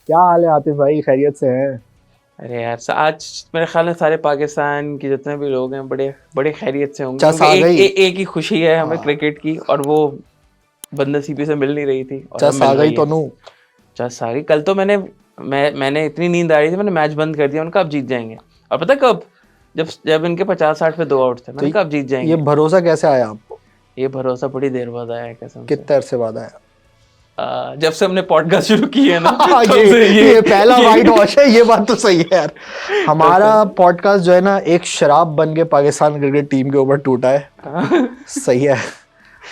क्या हाल है आतिफ भाई, खैरियत से हैं? अरे यार आज मेरे ख्याल में सारे पाकिस्तान के जितने भी लोग हैं बड़े बड़े खैरियत से होंगे, चस क्योंकि आ गई। एक ही खुशी है हमें हाँ, क्रिकेट की, और वो बदनसीबी से मिल नहीं रही थी और अब चस आ मिल गई रही तो है। नू। चल सारी कल तो मैंने इतनी नींद आ रही थी, मैंने मैच बंद कर दिया, उनका अब जीत जाएंगे। और पता कब? जब जब इनके 50-60 पे 2 आउट थे, तो मैंने कहा अब जीत ये जाएंगे। भरोसा कैसे आया आपको? ये भरोसा बड़ी देर बाद आया है कसम से। कितने अरसे बाद आया? जब से हमने पॉडकास्ट शुरू किए है ना ये तब से ये पहला वाइट ये वॉश है, ये बात तो सही है यार। तब हमारा से। पॉडकास्ट जो है ना, एक शराब बन के पाकिस्तान क्रिकेट टीम के ऊपर टूटा है। सही है।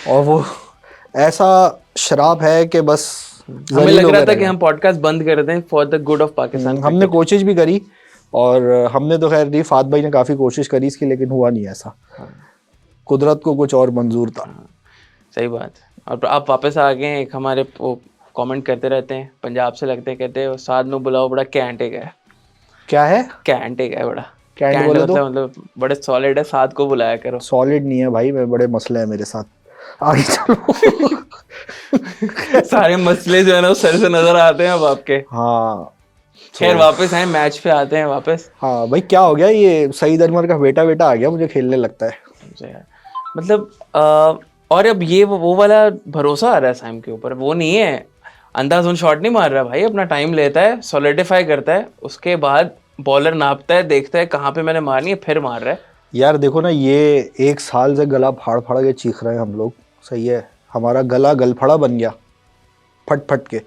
और वो ऐसा शराब है कि बस हमें जलील लग रहा होकर था रह कि गए। हम पॉडकास्ट बंद कर दें for the good of Pakistan हमने क्रिकेट। कोशिश भी करी, और हमने तो खैर नहीं, फात भाई ने काफ़ी कोशिश करी इसकी, लेकिन हुआ नहीं ऐसा। हाँ, कुदरत को कुछ और मंजूर था। हाँ, सही बात है। और आप वापस आ गए हैं। एक हमारे कमेंट करते रहते हैं पंजाब से, लगते हैं, कहते हैं साथ में बुलाओ, बड़ा कैंट है क्या है? कैंट है बड़ा। कैंट कैंट बोले तो? मतलब बड़े सॉलिड है, साथ को बुलाया करो। सॉलिड नहीं है भाई, मैं बड़े मसले हैं मेरे साथ। आगे चलो। सारे मसले जो है ना वो सर से नजर आते हैं अब आपके। हाँ। खैर तो वापस आए, मैच पे आते हैं वापस। हाँ भाई, क्या हो गया? ये सईद अनवर का बेटा बेटा आ गया मुझे खेलने लगता है। समझे यार। मतलब और अब ये वो वाला भरोसा आ रहा है साइम के ऊपर, वो नहीं है। अंधाधुन शॉट नहीं मार रहा भाई, अपना टाइम लेता है, सॉलिडिफाई करता है, उसके बाद बॉलर नापता है, देखता है कहाँ पे मैंने मारनी है, फिर मार रहा है। यार देखो ना, ये एक साल से गला फाड़ फाड़ के चीख रहे हैं हम लोग। सही है, हमारा गला गलफड़ा बन गया फट फट के।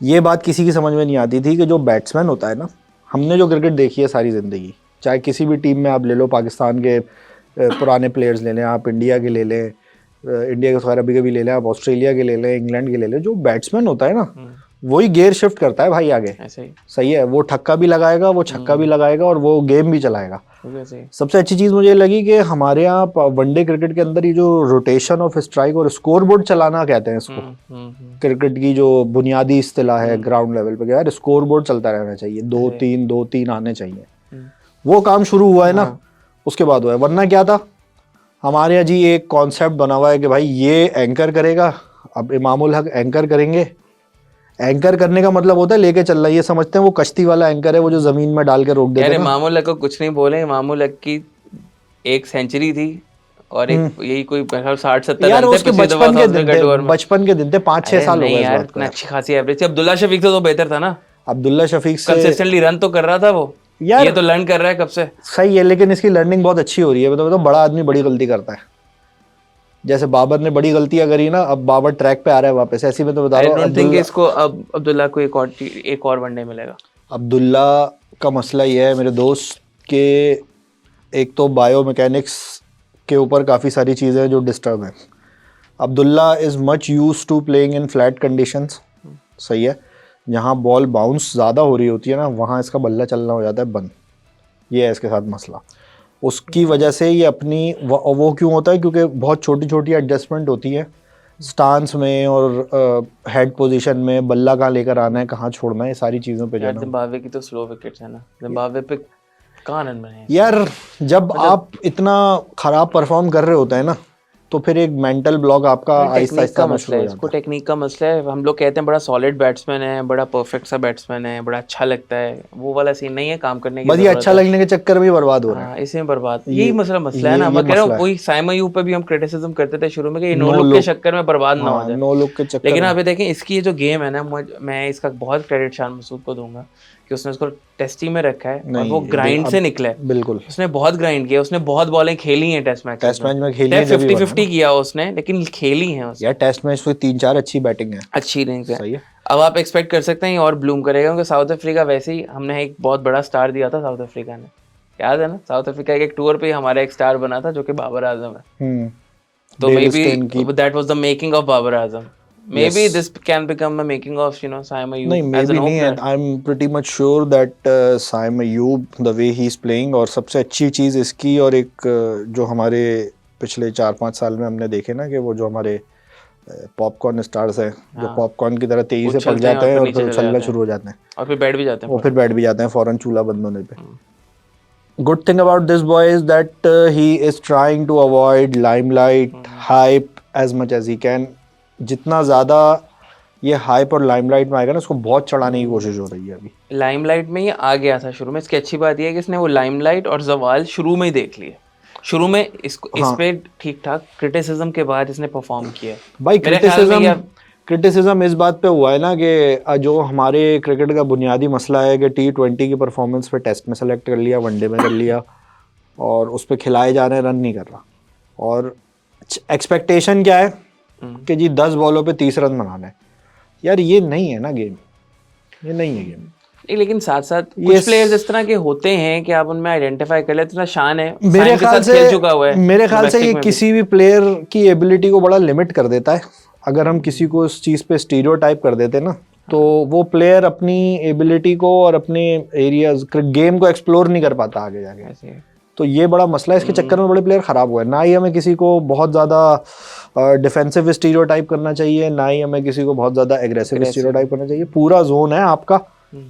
ये बात किसी की समझ में नहीं आती थी कि जो बैट्समैन होता है ना, हमने जो क्रिकेट देखी है सारी ज़िंदगी, चाहे किसी भी टीम में आप ले लो, पाकिस्तान के पुराने प्लेयर्स ले लें, आप इंडिया के ले लें, इंडिया के खैर अभी कभी ले लें, आप ऑस्ट्रेलिया के ले लें, इंग्लैंड के ले लें, जो बैट्समैन होता है ना, वही गेयर शिफ्ट करता है भाई आगे। ऐसे ही। सही है, वो ठक्का भी लगाएगा, वो छक्का भी लगाएगा, और वो गेम भी चलाएगा। ऐसे ही। सबसे अच्छी चीज़ मुझे लगी कि हमारे यहाँ वनडे क्रिकेट के अंदर ये जो रोटेशन ऑफ स्ट्राइक और स्कोर बोर्ड चलाना कहते हैं इसको, क्रिकेट की जो बुनियादी इस्तिलाह है ग्राउंड लेवल पे, यार स्कोर बोर्ड चलता रहना चाहिए, 2-3 आने चाहिए। वो काम शुरू हुआ है ना, उसके बाद हुआ है। वरना क्या था, हमारे यहाँ जी एक कॉन्सेप्ट बना हुआ है कि भाई ये एंकर करेगा, अब इमामुल हक एंकर करेंगे। एंकर करने का मतलब होता है लेके चलना, ये समझते हैं वो कश्ती वाला एंकर है, वो जो जमीन में डाल के रोक देते यार हैं ना। इमामुल हक को कुछ नहीं बोले, इमामुल हक की एक सेंचुरी थी और एक यही कोई 60-70 यार रन थे उसके पिछली दफा बचपन के साउथ दिन अफ्रीका थे, टूर में। बचपन के दिन थे, 5-6 अरे साल हो नहीं गए इस यार, बात को इतना यार। अच्छी खासी एवरेज थी। अब्दुल्ला शफीक से तो बेहतर था ना। अब्दुल्ला शफीक से कंसिस्टेंटली रन तो कर रहा था वो। यार ये तो लर्न कर रहा है कब से। सही है, लेकिन इसकी लर्निंग बहुत अच्छी हो रही है। मतलब बड़ा आदमी बड़ी गलती करता है, जैसे बाबर ने बड़ी गलतियां करी ना, अब बाबर ट्रैक पे आ रहा है वापस, ऐसी मैं तो बता आई रहा हूँ। डोंट थिंक अब्दुल्ला इसको अब अब्दुल्ला को एक और वनडे मिलेगा। अब्दुल्ला का मसला ये है मेरे दोस्त के, एक तो बायो मैकेनिक्स के ऊपर काफ़ी सारी चीज़ें हैं जो डिस्टर्ब हैं। Abdullah is much use to playing in flat conditions. सही है, जहाँ बॉल बाउंस ज़्यादा हो रही होती है ना, वहाँ इसका बल्ला चलना हो जाता है बंद। ये है इसके साथ मसला। उसकी वजह से ये अपनी वो क्यों होता है, क्योंकि बहुत छोटी छोटी एडजस्टमेंट होती है स्टांस में और हेड पोजीशन में, बल्ला कहाँ लेकर आना है, कहाँ छोड़ना है, ये सारी चीज़ों पे यार जाना। जिम्बाब्वे की तो स्लो विकेट्स है ना, जिम्बाब्वे पे कहाँ रन बने हैं? यार जब आप इतना ख़राब परफॉर्म कर रहे होते हैं ना, तो फिर एक मेंटल ब्लॉक आपका आहिस्ता टेक्निक आहिस्ता का आना मसला शुरू है, हो इसको जाता है। टेक्निक का मसला है। हम लोग कहते हैं बड़ा सॉलिड बैट्समैन है, बड़ा परफेक्ट सा बैट्समैन है, बड़ा अच्छा लगता है, वो वाला सीन नहीं है, काम करने की बस ये जरूरत अच्छा है। लगने के चक्कर में ही बर्बाद हो रहा हाँ, इसी में बर्बाद, है। यही मसला है ना। ये मैं कह रहा हूँ मसला है। वही साइम अयूब पे भी हम क्रिटिसिज्म करते थे शुरू में कि ये नो नो लुक के लुक। चक्कर में बर्बाद ना हो हाँ, जाए। नो लुक के चक्कर लेकिन में। अभी देखें इसकी ये जो गेम है ना, मैं इसका बहुत क्रेडिट शान मसूद को दूंगा कि उसने उसको टेस्टिंग में रखा है और वो नहीं ग्राइंड से अब निकला है। बिल्कुल। उसने बहुत ग्राइंड किया, उसने बहुत बॉलें खेली हैं टेस्ट मैचेस टेस्ट में। मैच में खेली है चाहे जब ही बना 50-50 ना। किया उसने, लेकिन खेली हैं यार उसने। टेस्ट मैच में 3-4 अच्छी बैटिंग है। अच्छी इनिंग्स है। सही है। अब आप एक्सपेक्ट कर सकते हैं और ब्लूम करेगा, क्योंकि साउथ अफ्रीका वैसे ही, हमने एक बहुत बड़ा स्टार दिया था साउथ अफ्रीका ने, याद है ना? साउथ अफ्रीका के एक टूर पे हमारा एक स्टार बना था जो कि बाबर आजम है। तो मे डेविड बी स्टेन की। That was the making of Babar Azam. May yes. Be this can become a making of Saim नहीं Ayub may as be an नहीं है, opener. I am pretty much sure that Saim Ayub the way he is playing, और सबसे अच्छी चीज़ इसकी, और एक जो हमारे पिछले 4-5 साल में हमने देखे ना, कि वो जो हमारे पॉपकॉर्न स्टार्स हैं, जो पॉपकॉर्न की तरह तेज़ी से पक उछलते हैं जाते और हैं फिर और फिर नीचे चले उछलना जाते शुरू हैं हो जाते हैं, और फिर बैठ भी जाते हैं और फिर फौरन। बैठ भी जाते हैं फ़ौरन चूल्हा बंद होने पे। Good thing about this boy is that he is trying to avoid limelight, hype as much as he can. जितना ज़्यादा ये हाइप और लाइमलाइट में आएगा ना, उसको बहुत चढ़ाने की कोशिश हो रही है अभी। लाइमलाइट में ये आ गया था शुरू में। इसकी अच्छी बात ये है कि इसने वो लाइमलाइट और जवाल शुरू में ही देख लिए। शुरू में इसको इस हाँ। पे ठीक ठाक क्रिटिसिज्म के बाद इसने परफॉर्म किया। भाई मेरे ख्याल में क्रिटिसिज्म इस बात पे हुआ है ना कि जो हमारे क्रिकेट का बुनियादी मसला है कि T20 की परफॉर्मेंस पे टेस्ट में सेलेक्ट कर लिया, वनडे में कर लिया, और उस पे खिलाए जा रहे हैं, रन नहीं कर रहा। और एक्सपेक्टेशन क्या है कि जी 10 बॉलों पे 30 रन बनाना है। यार ये नहीं है ना गेम, ये नहीं है गेम। नहीं, लेकिन साथ साथ कुछ प्लेयर्स इस तरह के होते हैं कि आप उनमें आइडेंटिफाई कर लेते हैं। शान है, मेरे ख्याल से खेल चुका हुआ है, मेरे ख्याल से ये domestic में भी। किसी भी प्लेयर की एबिलिटी को बड़ा लिमिट कर देता है। अगर हम किसी को इस चीज़ पे स्टीरियोटाइप कर देते ना, तो वो प्लेयर अपनी एबिलिटी को और अपने एरियाज गेम को एक्सप्लोर नहीं कर पाता आगे जाके। ऐसे है। तो ये बड़ा मसला है, इसके चक्कर में बड़े प्लेयर खराब हुए। ना ही हमें किसी को बहुत ज़्यादा डिफेंसिव स्टीरियोटाइप करना चाहिए, ना ही हमें किसी को बहुत ज़्यादा एग्रेसिव स्टीरियोटाइप करना चाहिए। पूरा जोन है आपका,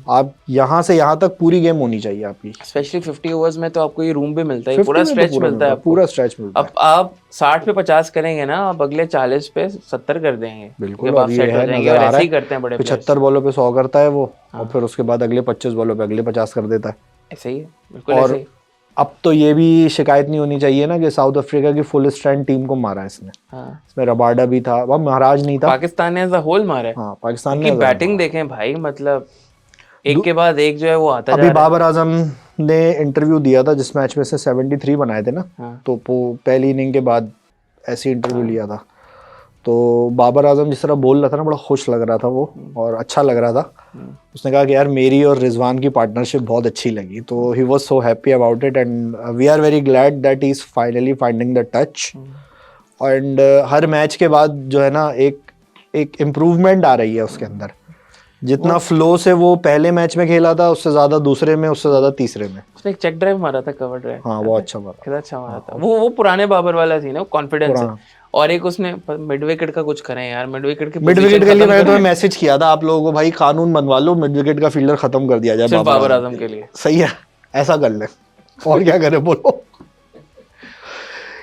आप यहाँ से यहाँ तक पूरी गेम होनी चाहिए आपकी। स्पेशली 50 ओवर्स में तो आपको ये रूम भी मिलता है, पूरा स्ट्रेच मिलता है आपको। पूरा स्ट्रेच मिलता है। अब आप 60 पे 50 करेंगे ना, आप अगले 40 पे 70 कर देंगे। बिल्कुल, और ये है नजर आ रहा है, करते हैं बड़े 75 बॉलों पे 100 करता है वो, और फिर उसके बाद अगले 25 बॉलों पे अगले 50 कर देता है। ऐसे ही है, बिल्कुल और ऐसे ही। अब तो ये भी शिकायत नहीं होनी चाहिए ना कि साउथ अफ्रीका की फुल स्ट्रेंथ टीम को मारा इसने। हाँ। इसमें रबाडा भी था, वह महाराज नहीं था। पाकिस्तान ने एज अ होल मारा है। हाँ, पाकिस्तान की ने बैटिंग देखें भाई, मतलब एक के बाद एक जो है वो आता जा अभी रहा है। बाबर आजम ने इंटरव्यू दिया था जिस मैच में से 73 बनाए थे ना, हाँ। तो पहली इनिंग के बाद ऐसी इंटरव्यू लिया था। तो बाबर आजम जिस तरह बोल रहा था ना, बड़ा खुश लग रहा था वो, और अच्छा लग रहा था। उसने कहा कि यार मेरी और रिजवान की पार्टनरशिप बहुत अच्छी लगी। तो he was so happy about it and we are very glad that he is finally finding the touch. And हर मैच के बाद जो है ना एक इम्प्रूवमेंट आ रही है उसके अंदर। जितना फ्लो से वो पहले मैच में खेला था, उससे ज्यादा दूसरे में, उससे ज्यादा तीसरे में। उसने एक चेक ड्राइव मारा था, कवर ड्राइव। हाँ, वो अच्छा मारा, कितना अच्छा मारा था वो पुराने बाबर वाला थी ना, कॉन्फिडेंस है। और एक उसने मिड विकेट का कुछ करें यार, मिड विकेट के लिए मैंने तो मैसेज किया था आप लोगों को, भाई कानून बनवा लो, मिड विकेट का फील्डर खत्म कर दिया जाए बाबर आजम के लिए। सही है, ऐसा कर ले, और क्या करे बोलो।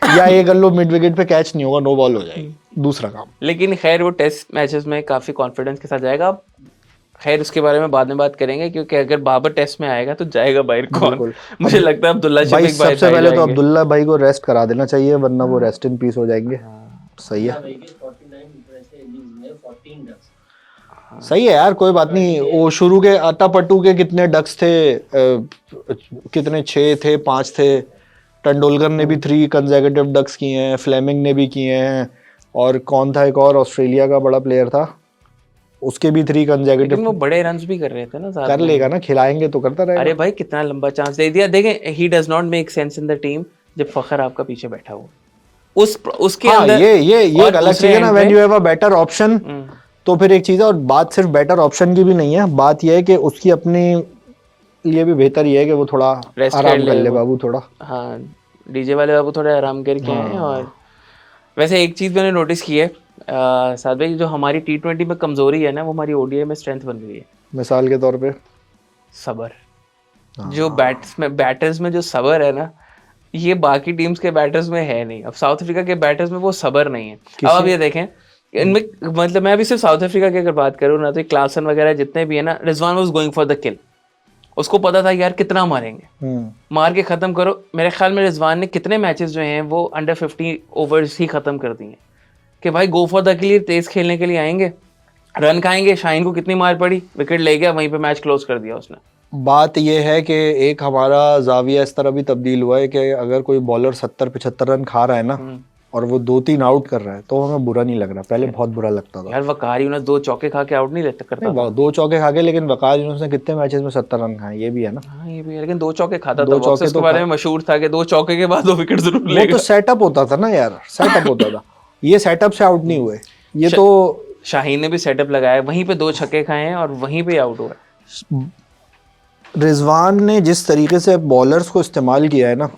या ये कर लो, मिड विकेट पे कैच नहीं होगा, नो बॉल हो जाएगी, दूसरा काम। लेकिन खैर वो टेस्ट मैचेस में काफी कॉन्फिडेंस के साथ जाएगा। खैर उसके बारे में बाद में बात करेंगे, क्योंकि अगर बाबर टेस्ट में आएगा तो जाएगा बाहर कौन। मुझे लगता है अब्दुल्ला भाई सबसे पहले तो अब्दुल्ला भाई को रेस्ट करा देना चाहिए, वरना वो रेस्ट इन पीस हो जाएंगे। सही है, सही है यार, कोई बात नहीं। वो शुरू के अट्टापट्टू के कितने डक्स थे, कितने 6 थे, 5 थे। तेंदुलकर ने भी 3 कंसेक्यूटिव डक्स किए हैं, फ्लेमिंग ने भी किए हैं, और कौन था एक और ऑस्ट्रेलिया का बड़ा प्लेयर था, उसके भी 3 कंसेक्यूटिव। वो बड़े रन्स भी कर रहे थे ना साथ कर लेगा ना, खिलाएंगे तो करता रहेगा। अरे भाई कितना लंबा चांस दे दिया। देखें, he does not make sense in the team जब फखर आपका पीछे बैठा हो उसके अंदर। ये एक अलग चीज है ना, when you have a better option, तो फिर एक चीज है। और बात सिर्फ बेटर ऑप्शन की भी नहीं है, बात यह है कि उसकी अपने लिए भी बेहतर ये है कि वो थोड़ा आराम कर ले बाबू, थोड़ा। हाँ, डीजे वाले बाबू थोड़ा आराम करके आए। और वैसे एक चीज मैंने नोटिस की है साथ भाई, जो हमारी T20 में कमजोरी है ना, वो हमारी ODI में स्ट्रेंथ बन गई है। मिसाल के तौर पे सबर, जो बैटर्स में जो सबर है ना, ये बाकी टीम्स के बैटर्स में है नहीं। अब साउथ अफ्रीका के बैटर्स में वो सबर नहीं है। अब आप ये देखें, इनमें मतलब मैं अभी सिर्फ साउथ अफ्रीका की अगर बात करूँ ना, तो क्लासन वगैरह जितने भी है ना, Rizwan was going for the किल। उसको पता था यार कितना मारेंगे, मार के खत्म करो। मेरे ख्याल में रिजवान ने कितने मैचेस जो हैं वो अंडर 50 ओवर्स ही खत्म कर दिए कि भाई गो फॉर द किल, तेज खेलने के लिए आएंगे, रन खाएंगे। शाहीन को कितनी मार पड़ी, विकेट ले गया, वहीं पे मैच क्लोज कर दिया उसने। बात यह है कि एक हमारा जाविया इस तरह भी तब्दील हुआ है कि अगर कोई बॉलर 70-75 रन खा रहा है ना, और वो 2-3 आउट कर रहा है, तो हमें बुरा नहीं लग रहा। पहले बहुत बुरा लगता था यार। वकार यूनुस 2 चौके खा के आउट नहीं लेता करता था। 2 चौके खा के, लेकिन वकार यूनुस ने कितने मैचेस में 70 रन खाए, ये भी है ना। हाँ, ये भी है, लेकिन 2 चौके खाता था। वो उसके बारे में मशहूर था कि 2 चौके के बाद 2 विकेट जरूर लेगा। वो तो सेटअप होता था ना यार, सेटअप होता था। ये सेटअप से आउट नहीं हुए, ये तो शाहीन ने भी सेटअप लगाया, वहीं पे 2 छक्के खाए हैं और वहीं पे आउट हुआ। रिजवान ने जिस तरीके से बॉलर्स को इस्तेमाल किया है ना,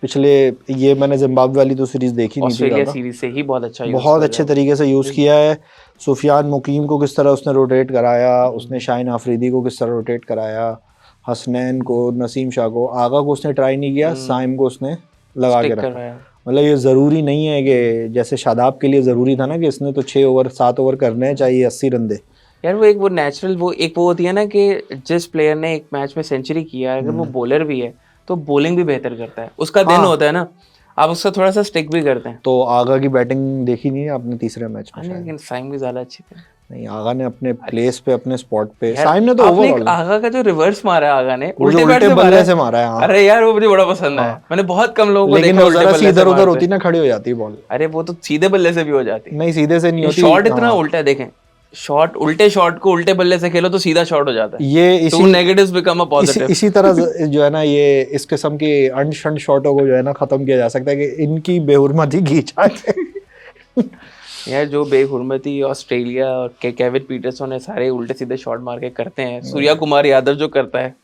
पिछले ये मैंने जिम्बाब्वे वाली तो सीरीज देखी नहीं थी, ऑस्ट्रेलिया सीरीज से ही बहुत अच्छे तरीके से यूज़ किया है। सुफियान मुकीम को किस तरह उसने रोटेट कराया, उसने शाहीन आफरीदी को किस तरह रोटेट कराया, हसनैन को, नसीम शाह को, आगा को उसने ट्राई नहीं किया, साइम को उसने लगा के रखा। मतलब ये ज़रूरी नहीं है कि जैसे शादाब के लिए ज़रूरी था ना कि इसने तो 6 ओवर 7 ओवर करने हैं, चाहिए 80 रन दे। यार वो एक वो नेचुरल वो एक वो होती है ना कि जिस प्लेयर ने एक मैच में सेंचुरी किया है, अगर वो बॉलर भी है तो बॉलिंग भी बेहतर करता है, उसका दिन होता है ना, आप उसका थोड़ा सा स्टिक भी करते हैं। तो आगा की बैटिंग देखी नहीं है आपने तीसरे मैच में? लेकिन साइम भी ज्यादा अच्छी थी नहीं, आगा ने अपने प्लेस पे, अपने स्पॉट पे, यार। साइम ने तो आपने ओवरऑल आगा का जो रिवर्स मारा है आगा ने, वो जो उल्टे बैट उल्टे से मारा बल्ले है। से मारा है, हाँ। अरे यार वो मुझे बड़ा पसंद आया, मैंने बहुत कम लोगों को लेकिन देखा वो उल्टे जरा सी बल्ले से इधर उधर मारते। होती ना, खड़ी हो जाती बॉल। अरे वो तो सीधे बल्ले से भी हो जाती, नहीं, सीधे से नहीं ये होती। शॉट इतना हाँ। उल्टा है, देखें शॉट, उल्टे शॉट को उल्टे बल्ले से खेलो तो सीधा शॉट हो जाता है, ये तो इसी नेगेटिव्स बिकम अ पॉजिटिव। इसी तरह जो है ना, ये इस किस्म की अनशंट शॉटों को जो है ना खत्म किया जा सकता है कि इनकी बेहुरमती की जाए। यार जो बेहुरमती ऑस्ट्रेलिया और केविन पीटरसन है, सारे उल्टे सीधे शॉट मार के करते हैं। सूर्या कुमार यादव जो करता है,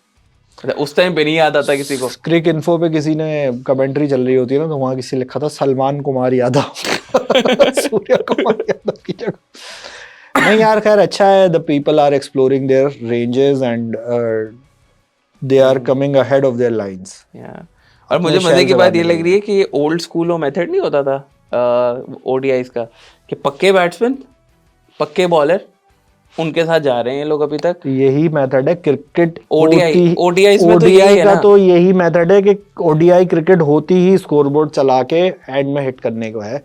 उस टाइम पे नहीं याद आता किसी को। क्रिक इन्फो पे किसी ने कमेंट्री चल रही होती है ना, तो वहां किसी लिखा था सलमान कुमार यादव। सूर्या कुमार यादव की जगह। नहीं यार, खैर अच्छा है, the people are exploring their ranges and they are coming ahead of their lines. और मुझे मजे की बात ये लग रही है कि ये ओल्ड स्कूल वो मेथड नहीं होता था ओडीआईज का, कि पक्के बैट्समैन पक्के बॉलर उनके साथ जा रहे हैं लोग अभी तक। यही मेथड है क्रिकेट ओडीआई में तो यही ओडीआई है का, ना। तो यही मेथड है कि ओडीआई क्रिकेट होती ही स्कोरबोर्ड चला के एंड में हिट करने को है,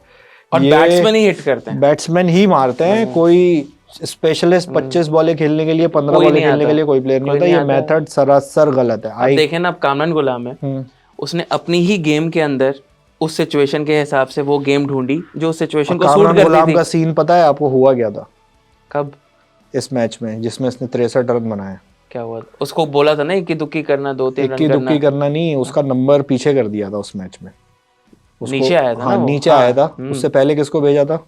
और बैट्समैन ही हिट करते हैं, बैट्समैन ही मारते हैं। कोई स्पेशलिस्ट 25 बॉलें खेलने के लिए, 15 कोई बॉलें नहीं खेलने आता, के लिए कोई प्लेयर नहीं कोई होता। नहीं ये आता। मेथड सरासर गलत है। अब देखें ना, अब कामरान गुलाम है, उसने अपनी ही गेम के अंदर उस सिचुएशन के हिसाब से वो गेम ढूंढी जो उस सिचुएशन को सूट कामरान करती गुलाम थी। का सीन पता है आपको हुआ क्या था कब? इस मैच में जिसमें इसने 63 रन बनाए? क्या हुआ? उसको बोला था ना इक्की दुक्की करना, 2-3 रन इक्की करना। दुक्की करना नहीं, उसका नंबर पीछे कर दिया था उस मैच में उसको। नीचे आया था हाँ, ना वो। नीचे हाँ, आया था। उससे पहले किसको भेजा था?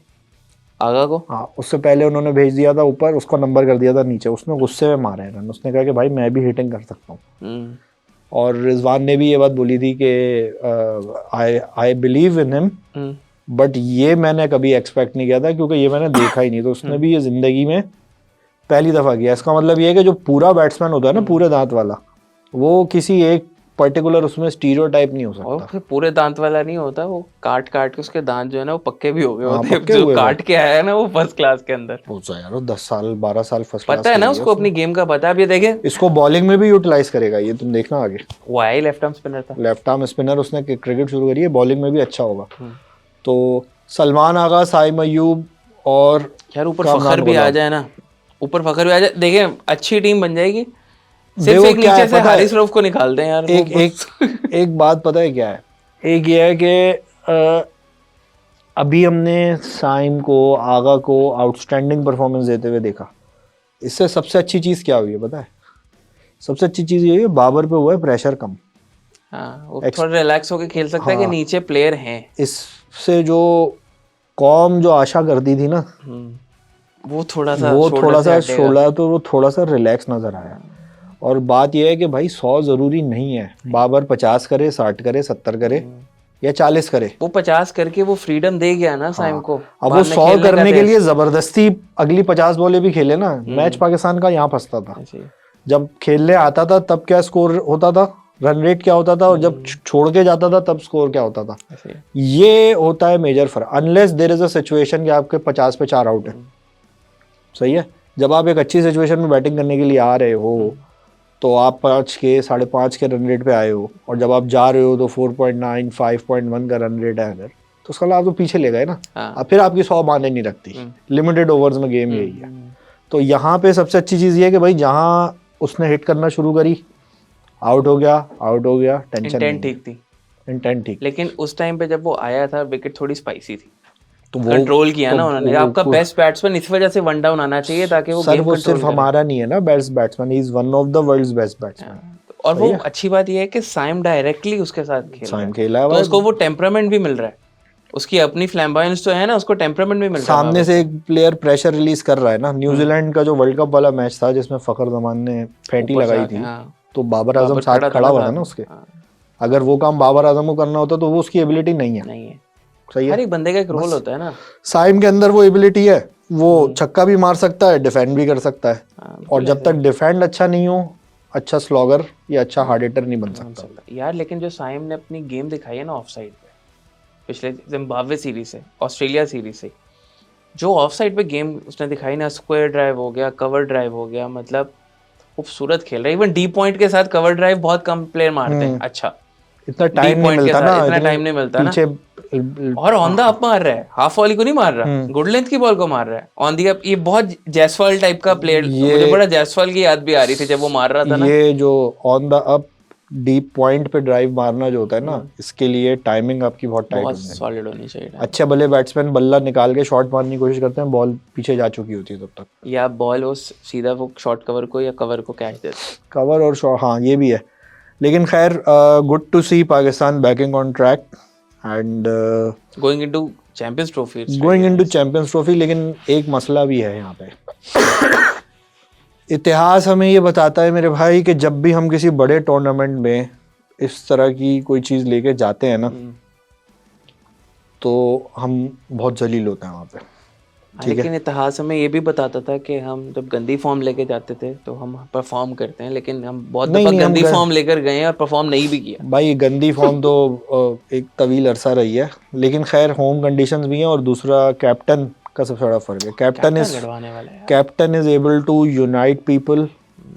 आगा को। हाँ, उससे पहले उन्होंने भेज दिया था ऊपर, उसको नंबर कर दिया था नीचे। उसने गुस्से में मारे रन। उसने कहा कि भाई मैं भी हिटिंग कर सकता हूँ। और रिजवान ने भी ये बात बोली थी कि I believe in him, but ये मैंने कभी एक्सपेक्ट नहीं किया था क्योंकि ये मैंने देखा ही नहीं। तो उसने भी ये जिंदगी में पहली दफा किया। इसका मतलब ये है कि जो पूरा बैट्समैन होता है ना, पूरे दांत वाला, वो किसी एक पर्टिकुलर उसमें स्टीरियोटाइप नहीं हो और सकता। फिर पूरे दांत वाला नहीं होता, वो काट काट के उसके दांत जो है ना वो पक्के भी हो गए होते हैं। पक्के जो हुए काट के आया है ना वो फर्स्ट क्लास के अंदर। यार 10 साल 12 साल फर्स्ट क्लास पता है ना उसको, अपनी गेम का पता है। अब ये देखे, इसको बॉलिंग में भी यूटिलाइज करेगा ये, तुम देखना आगे। वो आया ही लेफ्ट आर्म स्पिनर था। लेफ्ट आर्म स्पिनर, उसने क्रिकेट शुरू करी है, बॉलिंग में भी अच्छा होगा। तो सलमान आगा, साइम अयूब और यार ऊपर फखर भी आ जाए ना, ऊपर फखर भी आ जाए, देखें अच्छी टीम बन जाएगी। सिर्फ एक नीचे से हारिस रऊफ को निकाल दें यार। एक बात पता है क्या है? एक ये है कि अभी हमने साइम को, आगा को आउटस्टैंडिंग परफॉर्मेंस देते हुए देखा। इससे सबसे अच्छी चीज़ क्या हुई है पता है? सबसे अच्छी चीज़ ये है, बाबर पे हुआ है प्रेशर कम। हाँ, वो थोड़ा रिलैक्स होकर खेल सकता है कि नीचे प्लेयर हैं। इससे जो कौम जो आशा करती थी ना, वो थोड़ा सा छोड़ा, तो वो थोड़ा सा रिलैक्स नजर आया। और बात यह है कि भाई 100 जरूरी नहीं है, बाबर 50 करे, 60 करे, 70 करे या 40 करे। वो 50 करके वो फ्रीडम दे गया ना साइम को। अब वो 100 करने के लिए जबरदस्ती अगली 50 बॉलें भी खेले ना, मैच पाकिस्तान का यहाँ फंसता था। जब खेलने आता था तब क्या स्कोर होता था, रन रेट क्या होता था, और जब छोड़ के जाता था तब स्कोर क्या होता था। ये होता है मेजर फर्क। Unless there is a situation कि आपके 50 पे 4 आउट है, सही है। जब आप एक अच्छी सिचुएशन में बैटिंग करने के लिए आ रहे हो तो आप 5 के 5.5 के रन रेट पे आए हो, और जब आप जा रहे हो तो 4.9 5.1 का रन रेट है अगर, तो उसका आप तो पीछे ले गए ना। अब फिर आपकी 100 माने नहीं रखती। लिमिटेड ओवर्स में गेम यही है। तो यहाँ पे सबसे अच्छी चीज़ ये है कि भाई जहाँ उसने हिट करना शुरू करी, आउट हो गया, टेंशन नहीं, ठीक थी, इंटेंट ठीक। लेकिन उस टाइम पे जब वो आया था विकेट थोड़ी स्पाइसी थी, तो वो कंट्रोल किया ना उन्होंने। आपका बेस्ट बैट्समैन इस वजह से वन डाउन आना चाहिए ताकि वो गेम वो सिर्फ हमारा नहीं है ना best batsman, he is one of the world's best batsman. और वो अच्छी बात ये है कि साइम डायरेक्टली उसके साथ खेल रहा है, तो उसको वो टेम्परामेंट भी मिल रहा है। उसकी अपनी फ्लैम्बॉयंस तो है ना, उसको टेम्परामेंट भी मिल रहा है। सामने से एक प्लेयर प्रेशर रिलीज कर रहा है ना। न्यूजीलैंड का जो वर्ल्ड कप वाला मैच था जिसमें फखर जमान ने फेंटी लगाई थी, तो बाबर आजम साथ खड़ा हुआ था ना उसके। अगर वो काम बाबर आजम को करना होता तो वो उसकी एबिलिटी नहीं है। सही है, हर एक बंदे का एक रोल होता है ना। साइम के अंदर वो एबिलिटी है, वो छक्का भी मार सकता है, डिफेंड भी कर सकता है। और जब तक डिफेंड अच्छा नहीं हो, अच्छा स्लॉगर या अच्छा हार्ड हिटर नहीं बन सकता यार। लेकिन जो साइम ने अपनी गेम दिखाई है ना ऑफ साइड पे, पिछले जिम्बाब्वे सीरीज से, ऑस्ट्रेलिया सीरीज से, जो ऑफ साइड पे गेम उसने दिखाई ना, स्क्वायर ड्राइव हो गया, कवर ड्राइव हो गया, मतलब खूबसूरत खेल रहा है। इवन डीप पॉइंट के साथ कवर ड्राइव बहुत कम प्लेयर मारते हैं अच्छा, इतना डीप टाइम नहीं पॉइंट के मिलता साथ ना, इतना इतने टाइम नहीं मिलता ना। पीछे और ऑन द अप मार रहा है, हाफ वॉली को नहीं मार रहा, गुड लेंथ की बॉल को मार रहा है ऑन दी अप। ये बहुत जायसवाल टाइप का प्लेयर, मुझे ये बड़ा जायसवाल की याद भी आ रही थी जब वो मार रहा था ना। ये जो on the up deep point पे ड्राइव मारना जो होता है ना, इसके लिए टाइमिंग आपकी बहुत टाइट बहुत होनी चाहिए। सॉलिड होनी चाहिए। अच्छे भले बैट्समैन बल्ला निकाल के शॉट मारने की कोशिश करते हैं, बॉल पीछे जा चुकी होती है तब तक। या बॉल वो सीधा वो शॉर्ट कवर को या कवर को कैच देता। कवर और शॉट, हाँ ये भी है। लेकिन खैर, good to see Pakistan backing on track and going into Champions Trophy, going into Champions Trophy. लेकिन एक मसला भी है यहाँ पे। इतिहास हमें ये बताता है मेरे भाई कि जब भी हम किसी बड़े टूर्नामेंट में इस तरह की कोई चीज़ लेके जाते हैं ना, तो हम बहुत जलील होते हैं वहाँ पे। लेकिन इतिहास हमें ये भी बताता था कि हम जब गंदी फॉर्म लेके जाते थे तो हम परफॉर्म करते हैं, लेकिन हम बहुत दफा गंदी फॉर्म लेकर गए हैं और परफॉर्म नहीं भी किया। भाई गंदी फॉर्म तो एक तवील अरसा रही है, लेकिन खैर होम कंडीशंस भी हैं, और दूसरा कैप्टन का सबसे बड़ा फर्क है। Captain is able to unite people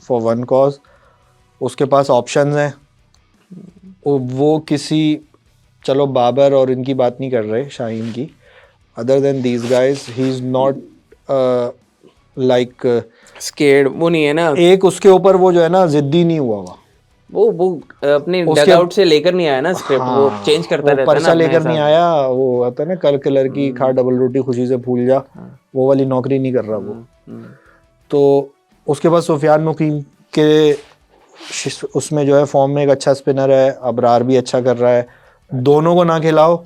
for one cause. उसके पास ऑप्शंस हैं। वो किसी, चलो बाबर और इनकी बात नहीं कर रहे, शाहीन की, other than these guys he is not like scared, वो नहीं है ना, एक उसके ऊपर वो जो है ना जिद्दी नहीं हुआ हुआ, वो अपने डगआउट से लेकर नहीं आया ना स्क्रिप्ट, वो चेंज करता रहता है ना, पर्चा लेकर नहीं आया। वो आता है ना, कल के लड़की खा डबल रोटी खुशी से भूल जा, वो वाली नौकरी नहीं कर रहा वो। तो उसके पास सुफियान मुकीम के उसमें जो है फॉर्म में एक अच्छा स्पिनर है, अबरार भी अच्छा कर रहा है। दोनों को ना खिलाओ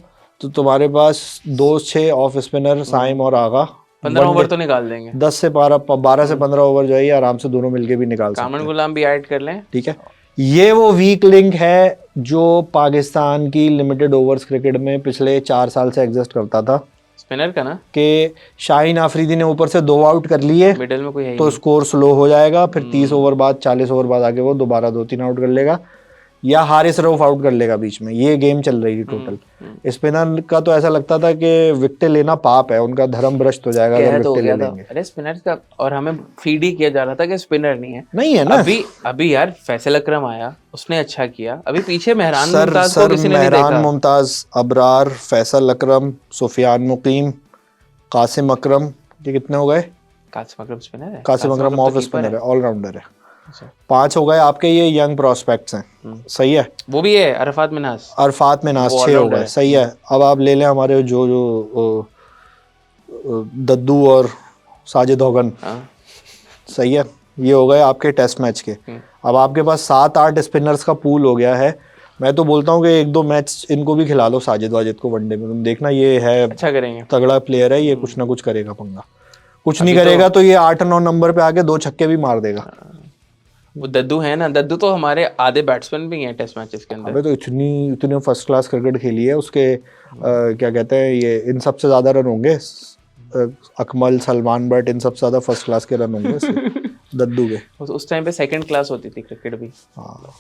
तो तुम्हारे पास 2-6 ऑफ स्पिनर साइम और आगा 15 ओवर तो निकाल देंगे। 10 से 12 से 15 ओवर जो है आराम से दोनों मिलके भी निकाल सकते हैं। कामन गुलाम भी ऐड कर लें, ठीक है। ये वो वीक लिंक है जो पाकिस्तान की लिमिटेड ओवर्स क्रिकेट में पिछले 4 साल से एग्जिस्ट करता था, स्पिनर का ना, कि शाहीन आफरीदी ने ऊपर से 2 आउट कर लिए मिडिल में कोई है तो स्कोर स्लो हो जाएगा, फिर 30 ओवर बाद 40 ओवर बाद आके वो दोबारा 2-3 आउट कर लेगा, या हारिस रऊफ आउट कर लेगा बीच में। ये गेम चल रही थी टोटल। स्पिनर का तो ऐसा लगता था कि विकेट लेना पाप है, उनका धर्म भ्रष्ट हो जाएगा अगर विकेट ले लेंगे। अरे स्पिनर का, और हमें फीड ही किया जा रहा था कि स्पिनर नहीं है ना। अभी यार फैसल अकरम आया, उसने अच्छा किया। अभी पीछे मेहरान मुमताज को किसी ने नहीं देखा। मेहरान मुमताज, अबरार, फैसल अकरम, सुफियान मुकीम, कासिम अकरम, ये कितने हो गए? कासिम अकरम स्पिनर है, कासिम अकरम ऑफ स्पिनर है, ऑलराउंडर है। 5 हो गए आपके। ये यंग प्रोस्पेक्ट्स हैं, सही है। वो भी है अरफात मिनाज 6 हो गए, सही है। अब आप ले लें हमारे जो दद्दू और साजिद होगन, सही है। ये हो गए आपके टेस्ट मैच के। अब आपके पास 7-8 स्पिनर्स का पूल हो गया है। मैं तो बोलता हूँ कि 1-2 मैच इनको भी खिला लो, साजिद वाजिद को वनडे में। तुम देखना, ये है अच्छा करेंगे, तगड़ा प्लेयर है, ये कुछ ना कुछ करेगा पंगा। कुछ नहीं करेगा तो ये 8-9 नंबर पे आके 2 छक्के भी मार देगा। वो दद्दू है ना, दद्दू तो हमारे आधे बैट्समैन भी हैं टेस्ट मैचेस के अंदर। अबे तो इतनी फर्स्ट क्लास क्रिकेट खेली है उसके, क्या कहते हैं, ये इन सबसे ज्यादा रन होंगे अकमल, सलमान बट, इन सबसे ज्यादा फर्स्ट क्लास के रन होंगे दद्दू के। उस टाइम पे सेकंड क्लास होती थी क्रिकेट भी।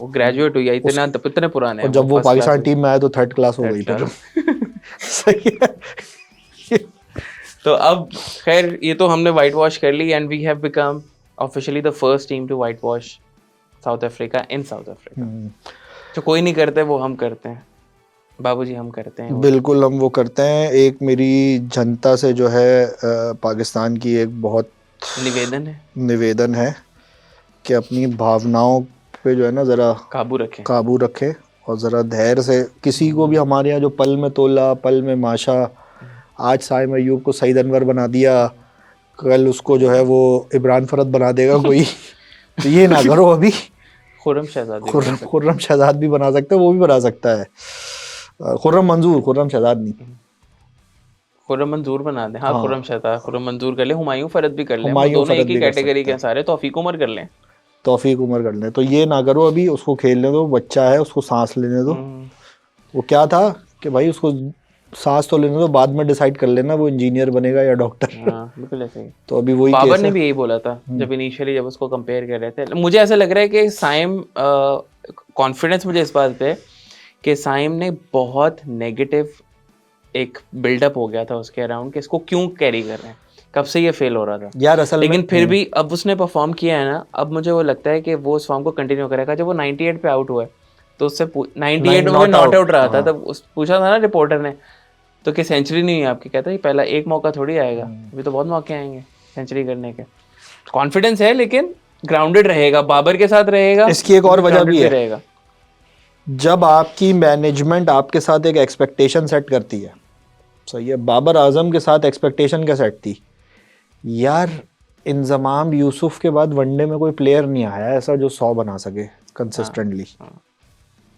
वो ग्रेजुएट हुई है, इतने पुराने हैं। और जब वो पाकिस्तान टीम में आया तो थर्ड क्लास हो गई फिर। सही है। तो अब खैर ये तो हमने वाइट वॉश कर ली, and we have become officially the first team to white wash South Africa in South Africa. जो कोई नहीं करते वो हम करते हैं बाबूजी, हम करते हैं। बिल्कुल हम वो करते हैं। एक मेरी जनता से जो है पाकिस्तान की एक बहुत निवेदन है कि अपनी भावनाओं पे जो है ना ज़रा काबू रखे और ज़रा धैर्य से किसी को भी, हमारे यहाँ जो पल में तोला पल में माशा, आज साइम अयूब को सईद अनवर बना दिया, कल उसको जो है वो इमरान फरद बना देगा कोई। तो ये ना करो। अभी खुर्रम शहजाद भी बना सकते हैं, वो भी बना सकता है। खुर्रम शहजाद नहीं, खुर्रम मंजूर बना दे। हाँ, खुर्रम शहजाद, खुर्रम मंजूर कर ले, हुमायूं फरद भी कर ले, दोनों एक ही कैटेगरी के सारे। तौफीक उमर कर ले। तो ये ना करो, अभी उसको खेलने दो, बच्चा है, उसको सांस लेने दो। वो क्या था कि भाई उसको सांस तो लेने दो, बाद में डिसाइड कर लेना वो इंजीनियर बनेगा या डॉक्टर। बिल्कुल ऐसे ही। तो अभी वही बाबर ने भी यही बोला था जब इनिशियली जब उसको कंपेयर कर रहे थे। मुझे ऐसा लग रहा है कि साइम, कॉन्फिडेंस मुझे इस बात पे कि साइम ने बहुत नेगेटिव एक बिल्डअप हो गया था उसके अराउंड कि इसको क्यों कैरी कर रहे हैं, कब से ये फेल हो रहा था यार असल लेकिन में फिर भी अब उसने परफॉर्म किया है ना, अब मुझे वो लगता है कि वो उस फॉर्म को कंटिन्यू करेगा। जब वो 98 पे आउट हुआ है तो उससे 98 में नॉट आउट रहा था, तब उस पूछा था ना रिपोर्टर ने तो कि सेंचुरी नहीं है आपकी, कहता है पहला एक मौका थोड़ी आएगा, अभी तो बहुत मौके आएंगे सेंचुरी करने के। कॉन्फिडेंस है लेकिन ग्राउंडेड रहेगा, बाबर के साथ रहेगा। इसकी एक और वजह भी है, रहेगा जब आपकी मैनेजमेंट आपके साथ एक एक्सपेक्टेशन सेट करती है, सही है, बाबर आजम के साथ एक्सपेक्टेशन क्या सेट थी यार, इंजमाम यूसुफ के बाद वनडे में कोई प्लेयर नहीं आया ऐसा जो 100 बना सके कंसिस्टेंटली,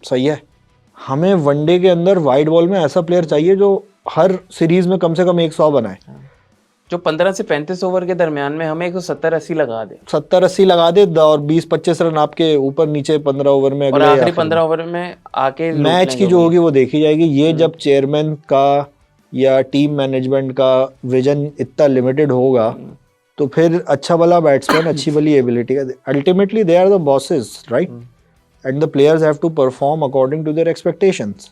सही है। हमें वनडे के अंदर वाइड बॉल में ऐसा प्लेयर चाहिए जो हर सीरीज में कम से कम 100 बनाए, जो 15 से 35 ओवर के दरमियान में हमें 170-80 लगा दे, 70-80 लगा दे और 20-25 रन आपके ऊपर नीचे 15 ओवर में, और अगले आखिरी 15 ओवर में आके मैच की जो होगी वो देखी जाएगी। ये जब चेयरमैन का या टीम मैनेजमेंट का विजन इतना लिमिटेड होगा तो फिर अच्छा वाला बैट्समैन अच्छी वाली एबिलिटी का, ultimately they are the bosses right, and the players have to perform according to their expectations.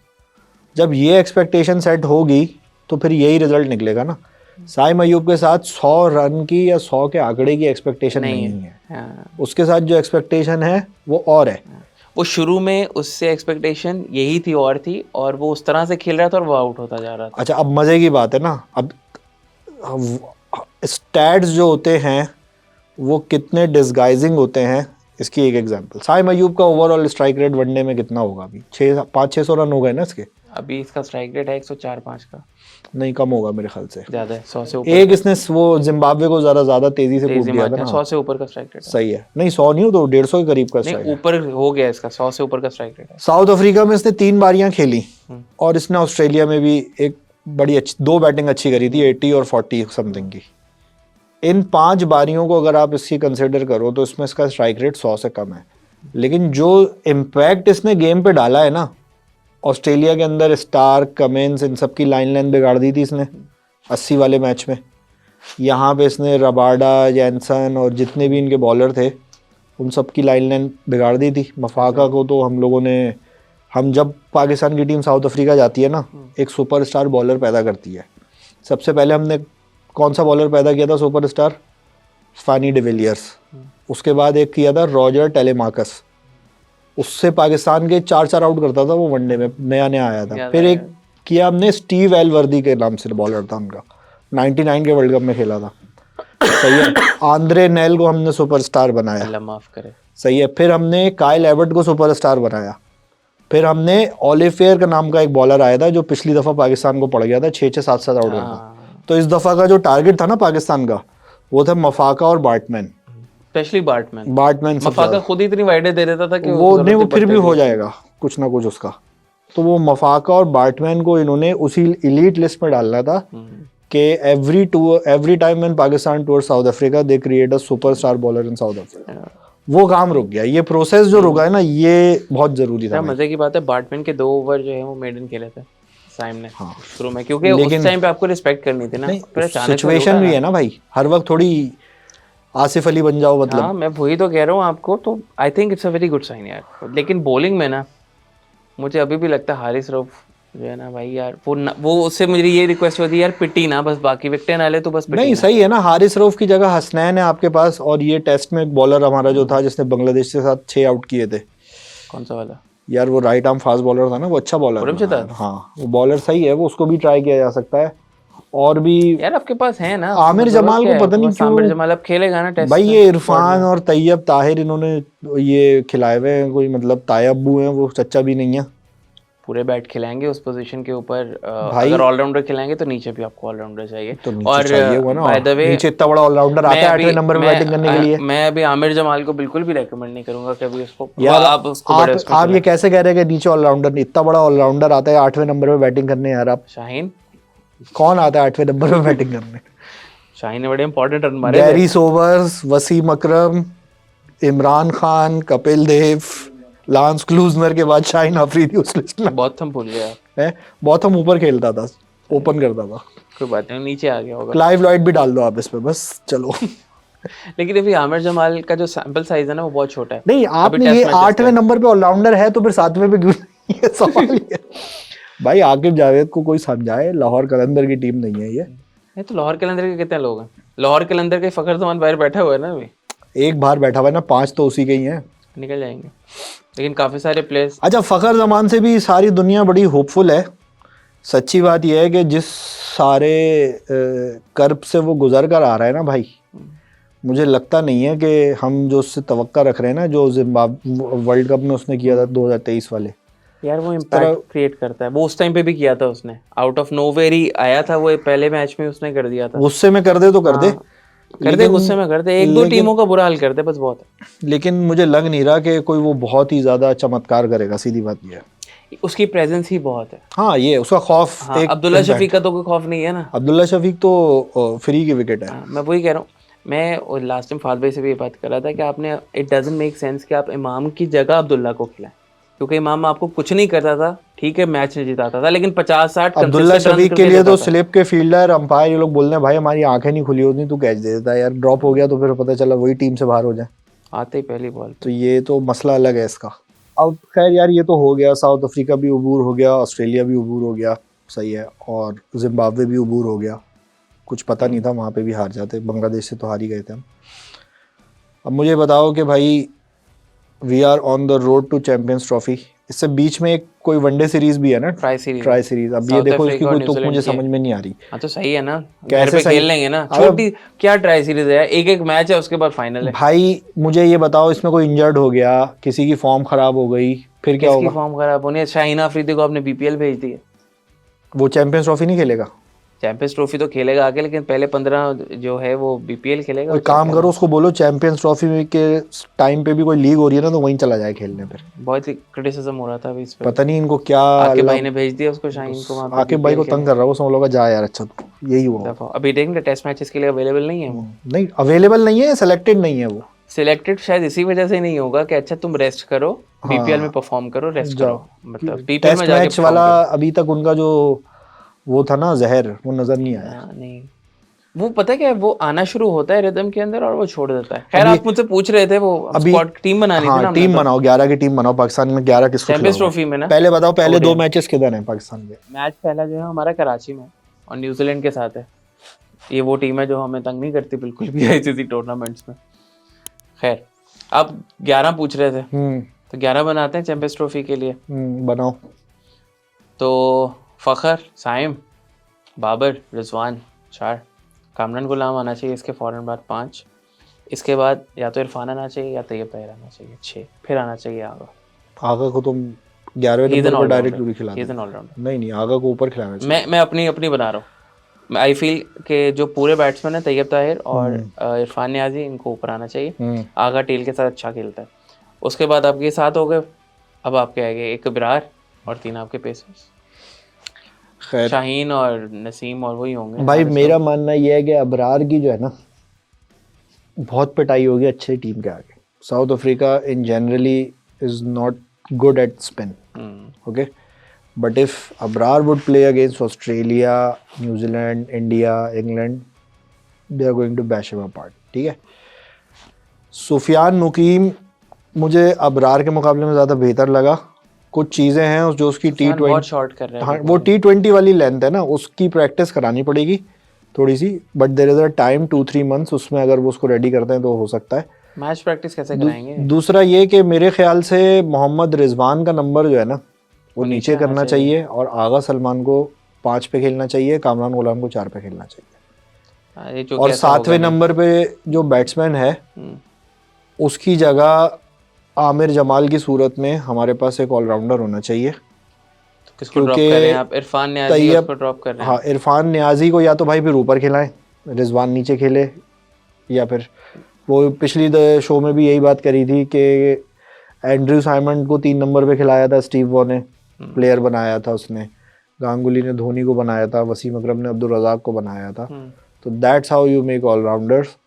जब ये एक्सपेक्टेशन सेट होगी तो फिर यही रिजल्ट निकलेगा ना। साइम अयूब के साथ 100 रन की या 100 के आंकड़े की एक्सपेक्टेशन नहीं है, उसके साथ जो एक्सपेक्टेशन है वो और है। वो शुरू में उससे एक्सपेक्टेशन यही थी और थी, और वो उस तरह से खेल रहा था और वो आउट होता जा रहा था। अच्छा, अब मजे की बात है ना, अब स्टैट्स जो होते हैं वो कितने डिसगाइजिंग होते हैं, इसकी एक एग्जांपल, साइम अयूब का ओवरऑल स्ट्राइक रेट वनडे में कितना होगा, अभी 500-600 रन हो गए ना इसके। अभी इसका स्ट्राइक रेट है 104-5 का, नहीं कम होगा मेरे ख्याल से, ज्यादा है 100 से ऊपर। एक इसने वो जिम्बाब्वे को ज्यादा तेजी से कूद दिया था ना, 100 से ऊपर का स्ट्राइक रेट। सही है, नहीं 100 नहीं हो तो 150 के करीब का स्ट्राइक, ऊपर हो गया इसका, 100 से ऊपर का स्ट्राइक रेट है। साउथ अफ्रीका में इसने 3 बारियां खेली और इसने ऑस्ट्रेलिया में भी एक बड़ी अच्छी 2 बैटिंग अच्छी करी थी, 80 और 40 समथिंग की। इन 5 बारियों को अगर आप इसकी कंसिडर करो तो इसमें इसका स्ट्राइक रेट 100 से कम है, लेकिन जो इम्पैक्ट इसने गेम पे डाला है ना, ऑस्ट्रेलिया के अंदर स्टार्क, कमिंस, इन सब की लाइन बिगाड़ दी थी इसने 80 वाले मैच में। यहाँ पे इसने रबाडा, जैनसन और जितने भी इनके बॉलर थे उन सब की लाइन बिगाड़ दी थी। मफाका को तो हम लोगों ने, हम जब पाकिस्तान की टीम साउथ अफ्रीका जाती है ना, एक सुपरस्टार बॉलर पैदा करती है। सबसे पहले हमने कौन सा बॉलर पैदा किया था सुपरस्टार? फानी डिविलियर्स। उसके बाद एक किया था रॉजर टेलेमाकस, उससे पाकिस्तान के 4 आउट करता था वो वनडे में, नया आया था। फिर एक किया हमने स्टीव एलवर्दी के नाम से बॉलर था उनका, 99 के वर्ल्ड कप में खेला था, सही है। आंद्रे नेल को हमने सुपरस्टार बनाया, अल्लाह माफ करे, सही है। फिर हमने काइल एवर्ट को सुपरस्टार बनाया। फिर हमने ओलिफेयर का नाम का एक बॉलर आया था जो पिछली दफा पाकिस्तान को पड़ गया था, 6-6, 7-7 आउट करता। तो इस दफा का जो टारगेट था ना पाकिस्तान का, वो था मफाका और बार्टमैन, स्पेशली बार्टमैन। मफाका खुद ही इतनी वाइडें दे देता था कि वो नहीं, वो फिर भी हो जाएगा कुछ ना कुछ उसका। तो वो मफाका और बार्टमैन को इन्होंने उसी इलीट लिस्ट में डालना था कि every time when Pakistan tour south Africa they create a superstar bowler in South Africa. वो काम रुक गया, ये प्रोसेस जो रुका है ना, ये बहुत जरूरी था। मजे की बात है, बार्टमैन के 2 ओवर जो है वो मेडन खेले थे साइम ने शुरू में, क्योंकि उस टाइम पे आपको रिस्पेक्ट करनी थी ना, सिचुएशन भी है ना भाई, हर वक्त थोड़ी आसिफ अली बन जाओ, मतलब। हाँ, मैं वही तो कह रहा हूँ आपको, तो I think it's a very good sign यार। लेकिन बॉलिंग में ना मुझे अभी भी लगता है हारिस रऊफ जो है ना भाई यार, वो उससे मुझे ये रिक्वेस्ट होती है यार, पिटी ना बस, बाकी विकेटें ना ले तो बस पिटी नहीं ना। सही है ना, हारिस रऊफ की जगह हसनैन है आपके पास। और ये टेस्ट में एक बॉलर हमारा जो था जिसने बांग्लादेश के साथ 6 आउट किए थे, कौन सा वाला यार? वो राइट आर्म फास्ट बॉलर था ना, वो अच्छा बॉलर था। हाँ, वो बॉलर सही है, वो उसको भी ट्राई किया जा सकता है। और भी यार आपके पास है ना आमिर जमाल को, पता नहीं क्यों आमिर जमाल अब खेलेगा ना टेस्ट भाई, ये इरफान और तैयब ताहिर इन्होंने ये खिलाए हुए हैं, कोई मतलब तायब्बू हैं, वो चच्चा भी नहीं है। पूरे बैट खिलाएंगे उस पोजीशन के ऊपर। अगर ऑलराउंडर खिलाएंगे तो नीचे भी आपको ऑलराउंडर चाहिए। तो और बाय द वे नीचे इतना बड़ा ऑलराउंडर आता है 8वें नंबर पे बैटिंग करने के लिए। मैं अभी आमिर जमाल को बिल्कुल भी रेकमेंड नहीं करूंगा कभी उसको। यार आप ये कैसे कह रहे हैं कि नीचे ऑलराउंडर, इतना बड़ा ऑलराउंडर आता है 8वें नंबर पे बैटिंग करने? यार आप शाहीन, कौन आता है 8वें नंबर पे बैटिंग करने? शाहीन ने बड़े इंपॉर्टेंट रन मारे। गैरी सोबर्स, वसीम अकरम, इमरान खान, कपिल देव, लांस क्लूजनर के बाद शाहीन अफरीदी उस लिस्ट में। बॉथम भूल गया है, बॉथम ऊपर खेलता था, ओपन करता था। कोई बात नहीं, नीचे आ गया होगा। क्लाइव लॉयड भी डाल दो आप इस पे, बस चलो। लेकिन अभी आमिर जमाल का जो सैंपल साइज है ना वो बहुत छोटा है। नहीं, आपने ये 8वें नंबर पे ऑलराउंडर है तो फिर 7वें पे क्यों नहीं? ये सवाल ही है। भाई आकिब जावेद को कोई समझाए, लाहौर कलंदर की टीम नहीं है ये। नहीं तो लाहौर कलंदर के कितने लोग हैं? लाहौर कलंदर के फखर जमान बाहर बैठा हुआ है ना अभी, एक बाहर बैठा हुआ है ना, 5 तो उसी के ही हैं। निकल जाएंगे। लेकिन काफी सारे प्लेयर्स, अच्छा, फखर जमान से भी सारी दुनिया बड़ी होपफुल है। सच्ची बात यह है कि जिस सारे कर्ब से वो गुजर कर आ रहा है ना भाई, मुझे लगता नहीं है कि हम जो उससे तवक्का रख रहे हैं ना, जो जिम्बाब्वे वर्ल्ड कप में उसने किया था 2023 वाले, यार वो इम्पैक्ट क्रिएट करता है। वो उस टाइम पे भी किया था उसने, आउट ऑफ नोवेयर ही आया था वो, पहले मैच में उसने कर दिया था। गुस्से में कर दे तो कर दे, कर दे, गुस्से में कर दे, एक दो टीमों का बुरा हाल कर दे बस, बहुत है। लेकिन मुझे लग नहीं रहा कि कोई वो बहुत ही ज्यादा चमत्कार करेगा, सीधी बात ये है। उसकी प्रेजेंस ही बहुत है। हाँ, ये उसका खौफ हाँ, एक अब्दुल्ला शफीक का तो कोई खौफ नहीं है ना। अब्दुल्ला शफीक तो फ्री की विकेट है। हाँ, मैं वही कह रहा हूँ। मैं लास्ट टाइम फाद भाई से भी ये बात कर रहा था कि आपने, इट डजंट मेक सेंस कि आप इमाम की जगह अब्दुल्ला को खिलाएं, क्योंकि इमाम आपको कुछ नहीं करता था, ठीक है मैच नहीं जिताता था, लेकिन 50-60 अब्दुल्ला शफीक के लिए तो स्लिप के फील्डर, अंपायर, ये लोग बोलने हैं भाई हमारी आंखें नहीं खुली होती, तू कैच दे देता है यार, ड्रॉप हो गया तो फिर पता चला वही टीम से बाहर हो जाए। आते ही पहली बॉल। तो ये तो मसला अलग है इसका। अब खैर यार, ये तो हो गया, साउथ अफ्रीका भी अबूर हो गया, ऑस्ट्रेलिया भी अबूर हो गया, सही है, और जिम्बाब्वे भी अबूर हो गया। कुछ पता नहीं था, वहाँ पे भी हार जाते, बांग्लादेश से तो हार ही गए थे हम। अब मुझे बताओ कि भाई we are on the road to Champions Trophy. इससे बीच में एक कोई वनडे सीरीज भी है ना, ट्राई सीरीज। Tri series. अब ये देखो, इसकी कोई तुक मुझे समझ में नहीं आ रही। हाँ तो सही है ना, घर कैसे पे सही? खेल लेंगे ना, छोटी क्या ट्राई सीरीज है, एक एक मैच है उसके बाद फाइनल है। भाई मुझे ये बताओ, इसमें कोई इंजर्ड हो गया, किसी की फॉर्म खराब हो गई, फिर क्या किसकी होगा? फॉर्म खराब होनी है? शाहीन अफरीदी को आपने बीपीएल भेज दी है। वो चैंपियंस ट्रॉफी नहीं खेलेगा? चैंपियंस ट्रॉफी तो खेलेगा आगे, लेकिन पहले 15 जो है वो बीपीएल खेलेगा। कोई काम करो, उसको बोलो चैंपियंस ट्रॉफी के टाइम पे भी कोई लीग हो रही है ना, तो वहीं चला जाए खेलने। फिर बहुत ही क्रिटिसिज्म हो रहा था अभी इस पे। पता नहीं इनको क्या, आकिब भाई ने भेज दिया उसको, शाहीन को वहाँ पे। आकिब भाई को तंग कर रहा है वो, समझ लोगा जा यार, अच्छा तो यही हुआ। अभी देखेंगे टेस्ट मैचेस के लिए अवेलेबल नहीं है वो। नहीं अवेलेबल नहीं है, सेलेक्टेड नहीं है वो। सिलेक्टेड शायद इसी वजह से नहीं होगा कि अच्छा तुम रेस्ट करो, बीपीएल में परफॉर्म करो, रेस्ट करो, मतलब बीपीएल में टेस्ट जाके मैच वाला अभी तक उनका जो वो था ना जहर, वो नजर नहीं आया। नहीं, वो पता क्या है, वो आना शुरू होता है रिदम के अंदर और वो छोड़ देता है। खैर आप मुझसे पूछ रहे थे वो अभी स्क्वाड टीम बनानी थी ना। हाँ, टीम बनाओ, 11 की टीम बनाओ। पाकिस्तान में 11 किसको चैंपियंस खिलाओगे? ट्रॉफी में ना पहले बताओ, पहले 2 मैचेस किधर हैं पाकिस्तान के? मैच पहला जो है हमारा कराची में और न्यूजीलैंड के साथ है। ये वो टीम है जो हमें तंग नहीं करती बिल्कुल भी आईसीसी टूर्नामेंट्स में। खैर आप 11 पूछ रहे थे, तो 11 बनाते हैं चैंपियंस ट्रॉफी के लिए। बनाओ। तो फखर, साइम, बाबर, रिजवान 4, कामरान गुलाम आना चाहिए इसके फौरन बाद 5, इसके बाद या तो इरफान आना चाहिए या तैयब ताहिर आना चाहिए 6, फिर आना चाहिए आगा। आगा को तुम 11वें नंबर पर डायरेक्ट क्यों खिला ही इज एन ऑलराउंडर। नहीं, आगा को ऊपर खिलाना चाहिए। मैं अपनी बना रहा हूँ। आई फील कि जो पूरे बैट्समैन है तैयब ताहिर और इरफान नियाजी, इनको ऊपर आना चाहिए। आगा टेल के साथ अच्छा खेलता है। उसके बाद आपके 7 हो गए। अब आपके आगे एक इब्रार और 3 आपके पेसर्स, शाहीन और नसीम और वही होंगे। भाई मेरा मानना यह है कि अबरार की जो है ना, बहुत पिटाई होगी अच्छी टीम के आगे। South Africa in generally is not good at spin, okay, but if Abrar would play against Australia, New Zealand, India, England, they are going to bash him apart. ठीक है, सुफियान मुकीम मुझे अबरार के मुकाबले में ज़्यादा बेहतर लगा। कुछ चीज़ें हैं जो उसकी बहुत शॉर्ट कर रहे हैं। हाँ, वो T20 वाली लेंथ है ना, उसकी प्रैक्टिस करानी पड़ेगी थोड़ी सी, but there is a time 2-3 months, उसमें अगर वो उसको रेडी करते हैं तो हो सकता है। मैच प्रैक्टिस कैसे कराएंगे? दूसरा ये कि मेरे ख्याल से मोहम्मद रिजवान का नंबर जो है ना, वो नीचे करना चाहिए और आगा सलमान को 5 पे खेलना चाहिए, कामरान गुलाम को 4 पे खेलना चाहिए। और 7वें नंबर पे जो बैट्समैन है उसकी जगह आमिर जमाल की सूरत में हमारे पास एक ऑलराउंडर होना चाहिए। तो किसको ड्रॉप कर रहे हैं आप? इरफान नियाजी को ड्रॉप कर रहे हैं? हाँ, इरफान नियाजी को या तो भाई फिर ऊपर खिलाएं, रिजवान नीचे खेले, या फिर वो पिछली शो में भी यही बात करी थी कि एंड्रयू साइमंड को 3 नंबर पे खिलाया था स्टीव वॉ ने, प्लेयर बनाया था उसने, गांगुली ने धोनी को बनाया था, वसीम अकरम ने अब्दुल रज़ाक को बनाया था। तो that's how you make allrounders,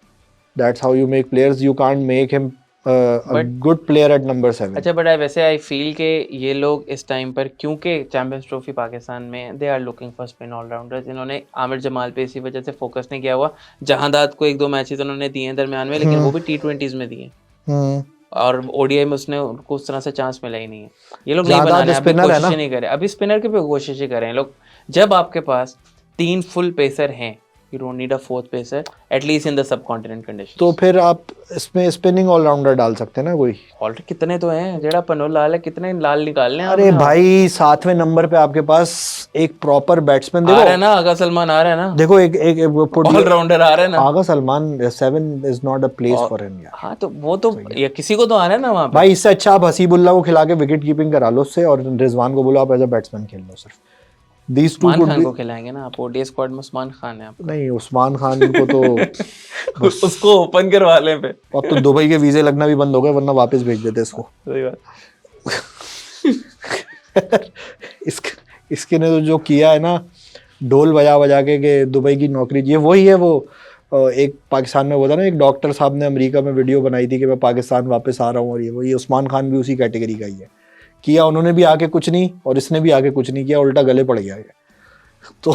that's how you make players, you can't make him good player at number 7। अच्छा, बट वैसे आई फील के ये लोग इस टाइम पर, क्योंकि चैंपियंस ट्रॉफी पाकिस्तान में, they are looking for spin allrounders. इन्होंने आमिर जमाल पे इसी वजह से फोकस नहीं किया हुआ। जहांदाद को 1-2 मैचेस उन्होंने दिए हैं दरमियान में, लेकिन वो भी T20s में दिए। और ओडीआई में उसने उनको उस तरह से चांस मिला ही नहीं है। ये लोग नहीं ज्यादा बना रहे, अभी spinner है कोशिश ना? ही नहीं करे, अभी स्पिनर की भी कोशिश ही कर रहे हैं लोग। जब आपके पास 3 फुल पेसर हैं, you don't need a fourth pacer at least in the sub continent condition. तो फिर आप इसमें स्पिनिंग ऑलराउंडर डाल सकते हैं ना कोई। ऑलरेडी कितने तो हैं, जेड़ा पनोल लाल है, कितने लाल निकालने हैं अरे आपने? भाई 7वें नंबर पे आपके पास एक प्रॉपर बैट्समैन आ रहा है देखो, ना, आगा सलमान आ रहा है ना, देखो एक ऑलराउंडर आ रहा है ना। Agha Salman 7 is not a place और फॉर हिम यार। हाँ तो वो तो या किसी को तो आना है ना वहाँ पे। भाई इससे अच्छा आप हसीबुल्ला को खिला के विकेट कीपिंग करा लो उससे, और रिजवान को बोलो आप एज अ बैट्समैन खेल लो सिर्फ। These two Usman could Khan be. को खिलाएंगे ना आप, ओडीआई स्क्वाड में उस्मान खान है आपका। नहीं उस्मान खान को तो उसको ओपन करवा लें पे। अब तो दुबई के वीजे लगना भी बंद हो गए, वरना वापस भेज देते इसको। सही बात। इसके ने तो जो किया है ना, ढोल बजा बजा के दुबई की नौकरी, ये वही है वो एक पाकिस्तान में बोला ना, एक डॉक्टर साहब ने अमेरिका में वीडियो बनाई थी कि मैं पाकिस्तान वापस आ रहा हूँ, और ये वही उस्मान खान भी उसी कैटेगरी का ही है। किया उन्होंने भी आके कुछ नहीं, और इसने भी आके कुछ नहीं किया, उल्टा गले पड़ गया ये तो।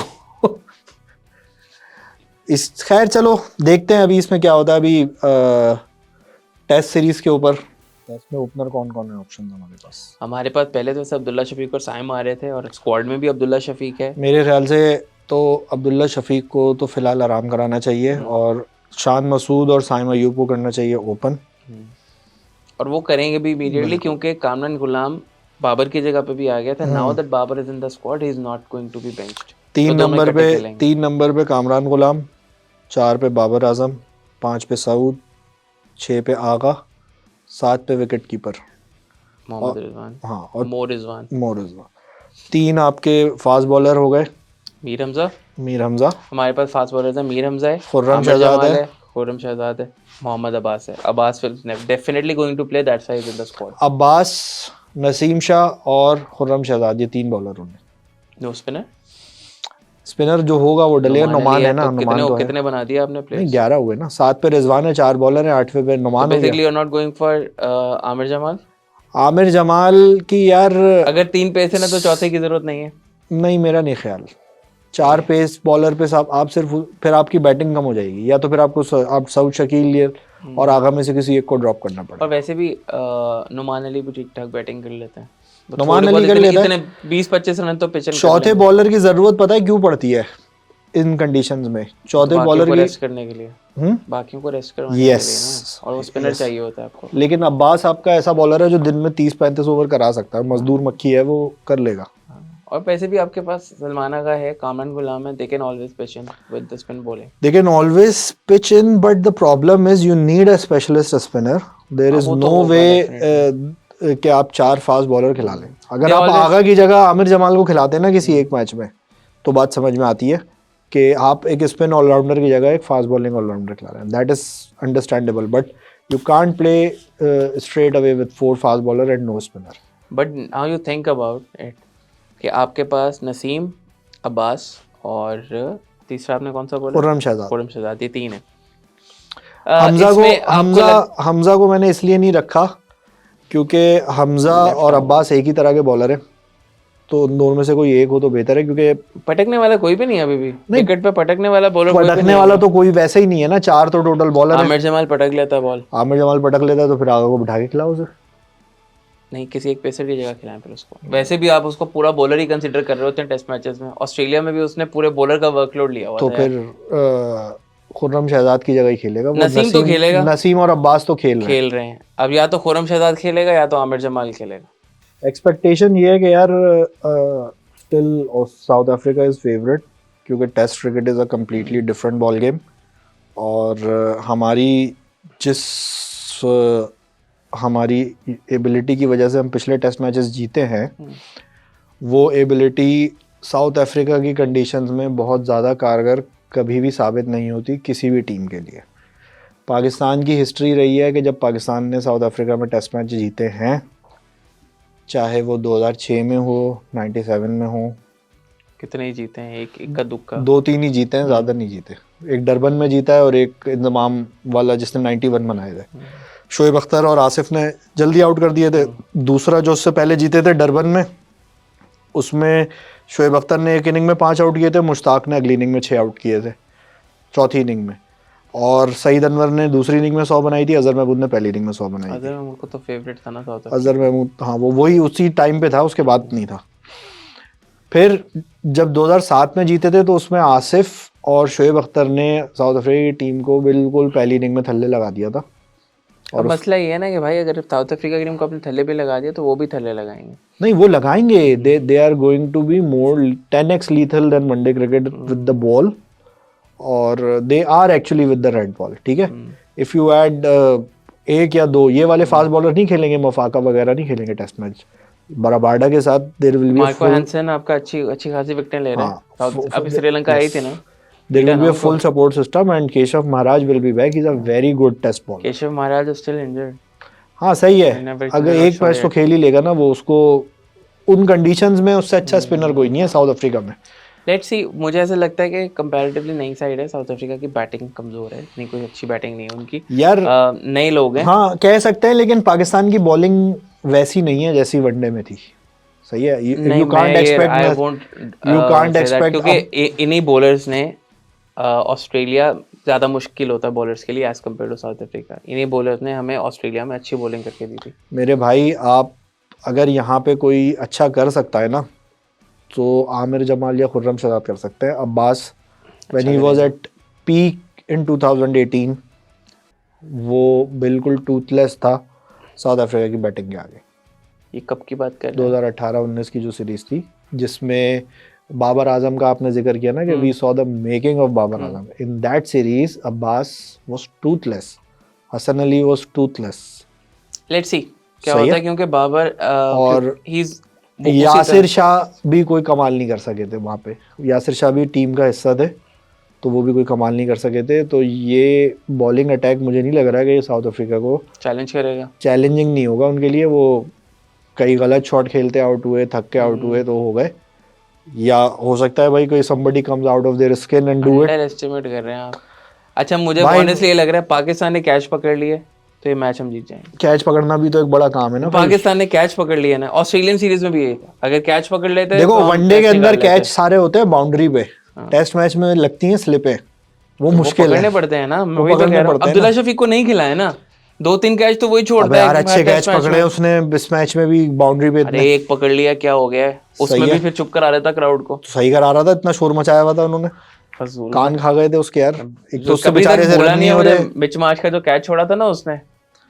इस खैर चलो देखते हैं अभी इसमें क्या होता है। अभी टेस्ट सीरीज के ऊपर टेस्ट में ओपनर कौन कौन है ऑप्शन हमारे पास? हमारे पास पहले तो अब्दुल्ला शफीक और साइम आ रहे थे, और स्क्वाड में भी अब्दुल्ला शफीक है। मेरे ख्याल से तो अब्दुल्ला शफीक को तो फिलहाल आराम कराना चाहिए, और शान मसूद और साइम अयूब को करना चाहिए ओपन। और वो करेंगे भी इमीडिएटली, क्योंकि कामरान गुलाम बाबर की जगह पे भी आ गया था। Now that Babar is in the squad, he is not going to be benched. 3 number पे कामरान गुलाम, 4 पे बाबर आजम, 5 पे सऊद, 6 पे आगा, 7 पे विकेट कीपर मोहम्मद रिजवान, हाँ, और मोर रिजवान, रिजवान। 3 आपके फास्ट बॉलर हो गए, मीर हमजा। मीर हमजा, हमारे पास फास्ट बॉलर है, मीर हमजा है, खुर्रम आमिर शहजाद जमाल है, है, खुर्रम शहजाद है, मोहम्मद अब्बास है। Abbas will definitely going to play that side in the squad. Abbas, Naseem Shah और खुर्रम शहजाद, ये 3 बॉलर होंगे। नो स्पिनर, स्पिनर जो होगा वो डलेगा, नुमान है ना, तो नुमान तो है। कितने बना दिया आपने नहीं प्लेयर्स? 11 हुए ना, 7 पे रिजवान है, 4 बॉलर है, 8वें पे नुमान हो गया। Basically you are not going for Aamir Jamal. Aamir Jamal की यार अगर 3 पेस है ना तो चौथे की जरूरत नहीं है। नहीं, मेरा नहीं ख्याल। 4 पेस बॉलर पे आप सिर्फ, फिर आपकी बैटिंग कम हो जाएगी, या तो फिर आपको आप सऊद शकील और आगा में से किसी एक को ड्रॉप करना पड़ेगा। और वैसे भी नुमान अली भी ठीक ठाक बैटिंग कर लेते हैं। नुमान अली कर लेता है, 20-25 रन तो पिचन चौथे बॉलर की जरूरत पता है क्यों पड़ती है इन कंडीशंस में? चौथे बॉलर की रेस्ट करने के लिए, बाकियों को रेस्ट करवाने के लिए ना, और वो स्पिनर चाहिए होता है आपको। लेकिन अब्बास आपका ऐसा बॉलर है जो दिन में 30-35 ओवर करा सकता है, मजदूर मक्खी है, वो कर लेगा। और वैसे भी आपके पास सलमाना का है, कामरान गुलाम है, they can always pitch in with the spin bowling. They can always pitch in, but the problem is you need a specialist spinner. There is no way कि आप 4 फास्ट बॉलर खिला लें। अगर आप आगा की जगह आमिर जमाल को खिलाते हैं ना किसी एक मैच में, तो बात समझ में आती है कि आप एक स्पिन ऑलराउंडर की जगह एक फास्ट बॉलिंग ऑलराउंडर खिला रहे हैं। That is understandable, but you can't play straight away with 4 fast bowler and no spinner. But now you think about it कि आपके पास नसीम, अब्बास और तीसरा आपने कौन सा बोला? खुर्रम शहजाद। खुर्रम शहजाद, ये 3 है। हमजा को मैंने इसलिए नहीं रखा क्योंकि हमजा और अब्बास एक ही तरह के बॉलर हैं, तो दोनों में से कोई एक हो तो बेहतर है, क्योंकि पटकने वाला कोई भी नहीं है अभी भी विकेट पे, पटकने वाला बॉलर पटकने वाला तो कोई वैसे ही नहीं है ना। 4 तो टोटल बॉलर है। आमिर जमाल पटक लेता है बॉल। आमिर जमाल पटक लेता है तो फिर आगा को बिठा के खिलाओ उसे। नहीं, किसी एक पेसर की जगह खिलाएं फिर उसको। वैसे भी आप उसको पूरा बॉलर ही कंसीडर कर रहे होते हैं टेस्ट मैचेस में। ऑस्ट्रेलिया में भी उसने पूरे बॉलर का वर्कलोड लिया हुआ तो था। फिर खुर्रम शहजाद की जगह ही खेलेगा। नसीम तो खेलेगा, नसीम और अब्बास तो खेल रहे हैं। अब या तो खुर्रम शहजाद खेलेगा या तो आमिर जमाल खेलेगा। एक्सपेक्टेशन ये है कि यार still South Africa is favourite, क्योंकि test cricket is a completely different ball game, और हमारी एबिलिटी की वजह से हम पिछले टेस्ट मैचेस जीते हैं, वो एबिलिटी साउथ अफ्रीका की कंडीशंस में बहुत ज़्यादा कारगर कभी भी साबित नहीं होती किसी भी टीम के लिए। पाकिस्तान की हिस्ट्री रही है कि जब पाकिस्तान ने साउथ अफ्रीका में टेस्ट मैच जीते हैं, चाहे वो 2006 में हो, 97 में हो, कितने ही जीते हैं, एक का दुक्का 2-3 ही जीते हैं, ज़्यादा नहीं जीते। एक डरबन में जीता है और एक इंजमाम वाला जिसने 91 बनाए थे। शोएब अख्तर और आसिफ ने जल्दी आउट कर दिए थे। दूसरा जो उससे पहले जीते थे डरबन में, उसमें शोएब अख्तर ने एक इनिंग में 5 आउट किए थे, मुश्ताक ने अगली इनिंग में 6 आउट किए थे, चौथी इनिंग में। और सईद अनवर ने दूसरी इनिंग में 100 बनाई थी, अजहर महमूद ने पहली इनिंग में 100 बनाई थी। अजहर महमूद को तो फेवरेट था ना साउथ अफ्रीका। अजहर महमूद, हाँ वो वही उसी टाइम पे था, उसके बाद नहीं था। फिर जब 2007 में जीते थे तो उसमें आसिफ और शोएब अख्तर ने साउथ अफ्रीका की टीम को बिल्कुल पहली इनिंग में थल्ले लगा दिया था। और मसला ये है ना कि भाई अगर साउथ अफ्रीका की टीम को अपने थल्ले पे लगा दिया तो वो भी थल्ले लगाएंगे। नहीं वो लगाएंगे, they are going to be more 10x lethal than one day cricket with the ball, और they are actually with the red ball, ठीक है। इफ यू ऐड एक या दो ये वाले फास्ट बॉलर नहीं खेलेंगे, मफाका वगैरह नहीं खेलेंगे टेस्ट मैच, बराबाडा के साथ there will be Marco Jansen आपका अच्छी खासी विकेटें ले रहे हैं। अभी श्रीलंका आई थी ना, there will be a full support system and Keshav Maharaj will be back. He's a very good test bowler. Keshav Maharaj is still injured. हाँ सही है, अगर एक मैच तो खेल ही लेगा ना वो, उसको उन कंडीशंस में उससे अच्छा स्पिनर कोई नहीं है साउथ अफ्रीका में। लेट्स सी, मुझे ऐसा लगता है कि कंपैरेटिवली नई साइड है साउथ अफ्रीका की, बैटिंग कमजोर है, इतनी कोई अच्छी बैटिंग नहीं है उनकी यार। नए लोग हैं, हाँ कह सकते हैं, लेकिन पाकिस्तान की बॉलिंग वैसी नहीं है जैसी वनडे में थी। सही है, यू कांट एक्सपेक्ट क्योंकि इन्हीं बॉलर्स ने ऑस्ट्रेलिया ज़्यादा मुश्किल होता है बॉलर्स के लिए as compare to South Africa. इन्हीं बॉलर्स ने हमें ऑस्ट्रेलिया में अच्छी बॉलिंग करके दी थी। मेरे भाई, आप अगर यहाँ पे कोई अच्छा कर सकता है ना तो आमिर जमाल या खुर्रम शहजाद कर सकते हैं। Abbas when he was at peak in 2018 वो बिल्कुल टूथलेस था साउथ अफ्रीका की बैटिंग के आगे। ये कब की बात कर रहे हैं? 2018-19 की जो सीरीज थी जिसमें बाबर आजम का आपने जिक्र किया ना कि we saw the making of Babar Azam, in that series Abbas was toothless, Hasan Ali was toothless. Let's see क्या होता है, क्योंकि बाबर और यासिर शाह भी कोई कमाल नहीं कर सके थे वहाँ पे। यासिर शाह भी टीम का हिस्सा थे तो वो भी कोई कमाल नहीं कर सके थे। तो ये बॉलिंग अटैक मुझे नहीं लग रहा है कि ये साउथ अफ्रीका को चैलेंज करेगा, चैलेंजिंग नहीं होगा उनके लिए। वो कई गलत शॉट खेलते आउट हुए, थक के आउट हुए तो हो गए, या हो सकता है भाई कोई somebody comes out of their skin and do it। Under estimate कर रहे हैं आप। अच्छा मुझे ऑनेस्टली ये लग रहा है पाकिस्तान ने कैच पकड़ लिए तो ये मैच हम जीत जाएंगे। कैच पकड़ना भी तो एक बड़ा काम है ना। पाकिस्तान ने कैच पकड़ लिया ना, ऑस्ट्रेलियन सीरीज में भी ये था, अगर कैच पकड़ लेते देखो वनडे के अंदर कैच सारे होते हैं बाउंड्री पे, टेस्ट मैच में लगती हैं स्लिपें, वो मुश्किल है, पकड़ने पड़ते हैं ना। मैं वही तो कह रहा हूं, अब्दुल्ला शफीक को नहीं खिलाया ना, 2-3 कैच तो वही छोड़ता है। यार अच्छे कैच पकड़े उसने इस मैच में भी बाउंड्री पे। अरे एक पकड़ लिया क्या हो गया, उसमें भी फिर चुप करा रहा था क्राउड को, सही करा रहा था, इतना शोर मचाया हुआ था उन्होंने, कान खा गए थे उसके यार। एक तो उससे बेचारे से रन नहीं हो रहे। बिच मैच का जो कैच छोड़ा था ना उसने,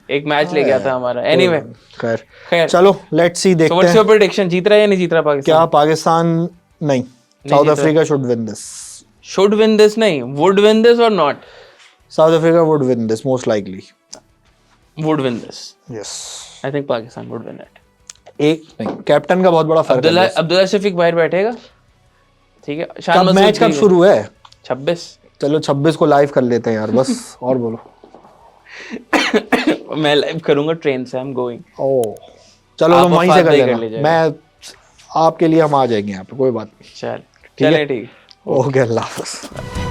एक मैच ले गया था हमारा। एनीवे खैर चलो लेट्स सी, देखते हैं। व्हाट्स योर प्रेडिक्शन, जीत रहा है या नहीं जीत रहा पाकिस्तान? क्या पाकिस्तान नहीं, south Africa should win this. Should win this नहीं, वुड विन दिस और not? South Africa would win this most likely, would win this. Yes I think Pakistan would win it. एक नहीं, कैप्टन का बहुत बड़ा फर्क है। अब्दुल्ला शफीक बाहर बैठेगा, ठीक है। कब मैच कब शुरू है? 26। चलो 26 को लाइव कर लेते हैं यार बस। और बोलो। मैं लाइव करूंगा ट्रेन से, आई एम गोइंग। ओह चलो तो वहीं से कर लेना, मैं आपके लिए हम आ जाएंगे यहाँ पे, कोई बात नहीं। चल ठीक है। ओके अल्लाह हाफ़िज़।